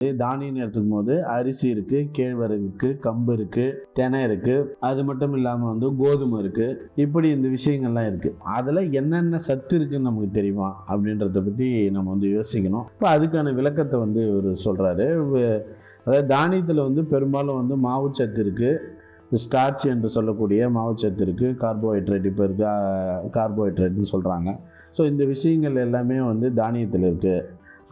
தானியம்னு எடுத்துக்கும் போது அரிசி இருக்குது, கேழ்வரகு இருக்குது, கம்பு இருக்குது, தினை இருக்குது, அது மட்டும் இல்லாமல் வந்து கோதுமை இருக்குது. இப்படி இந்த விஷயங்கள்லாம் இருக்குது. அதில் என்னென்ன சத்து இருக்குதுன்னு நமக்கு தெரியுமா அப்படின்றத பற்றி நம்ம வந்து யோசிக்கணும். இப்போ அதுக்கான விளக்கத்தை வந்து இவர் சொல்கிறாரு. அதாவது தானியத்தில் வந்து பெரும்பாலும் வந்து மாவுச்சத்து இருக்குது, ஸ்டார்ச் என்று சொல்லக்கூடிய மாவுச்சத்து இருக்குது, கார்போஹைட்ரேட் இப்போ இருக்குது கார்போஹைட்ரேட்னு சொல்கிறாங்க. ஸோ இந்த விஷயங்கள் எல்லாமே வந்து தானியத்தில் இருக்குது.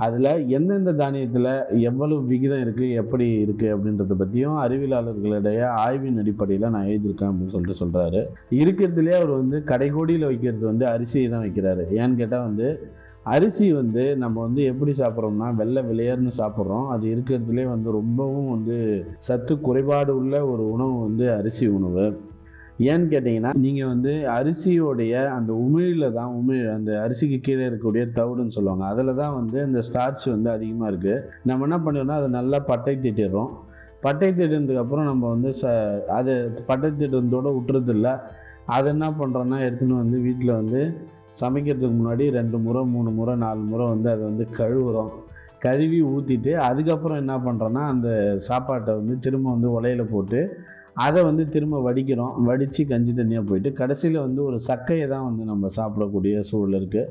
அதில் எந்தெந்த தானியத்தில் எவ்வளவு விகிதம் இருக்குது, எப்படி இருக்குது அப்படின்றத பற்றியும் அறிவியலாளர்களுடைய ஆய்வின் அடிப்படையில் நான் எழுதியிருக்கேன் அப்படின்னு சொல்கிறாரு. இருக்கிறதுலே அவர் வந்து கடைகோடியில் வைக்கிறது வந்து அரிசியை தான் வைக்கிறாரு. ஏன்னு கேட்டால் வந்து அரிசி வந்து நம்ம வந்து எப்படி சாப்பிட்றோம்னா வெள்ளை வெளியேறுன்னு சாப்பிட்றோம். அது இருக்கிறதுலே வந்து ரொம்பவும் வந்து சத்து குறைபாடு உள்ள ஒரு உணவு வந்து அரிசி உணவு. ஏன்னு கேட்டிங்கன்னா நீங்கள் வந்து அரிசியோடைய அந்த அந்த அரிசிக்கு கீழே இருக்கக்கூடிய தவிடுன்னு சொல்லுவாங்க, அதில் தான் வந்து அந்த ஸ்டார்ச் வந்து அதிகமாக இருக்குது. நம்ம என்ன பண்ணுறோம்னா அதை நல்லா பட்டை தீட்டிடுறோம். பட்டை தீட்டினதுக்கப்புறம் நம்ம வந்து அது பட்டை தீட்டுறதோடு விட்டுறதில்ல. அதை என்ன பண்ணுறோன்னா எடுத்துன்னு வந்து வீட்டில் வந்து சமைக்கிறதுக்கு முன்னாடி 2 முறை 3 முறை 4 முறை வந்து அதை வந்து கழுவுறோம். கழுவி ஊற்றிட்டு அதுக்கப்புறம் என்ன பண்ணுறோன்னா அந்த சாப்பாட்டை வந்து திரும்ப வந்து உலையில் போட்டு அதை வந்து திரும்ப வடிக்கிறோம். வடித்து கஞ்சி தண்ணியாக போயிட்டு கடைசியில் வந்து ஒரு சக்கையை தான் வந்து நம்ம சாப்பிடக்கூடிய சூழல் இருக்குது.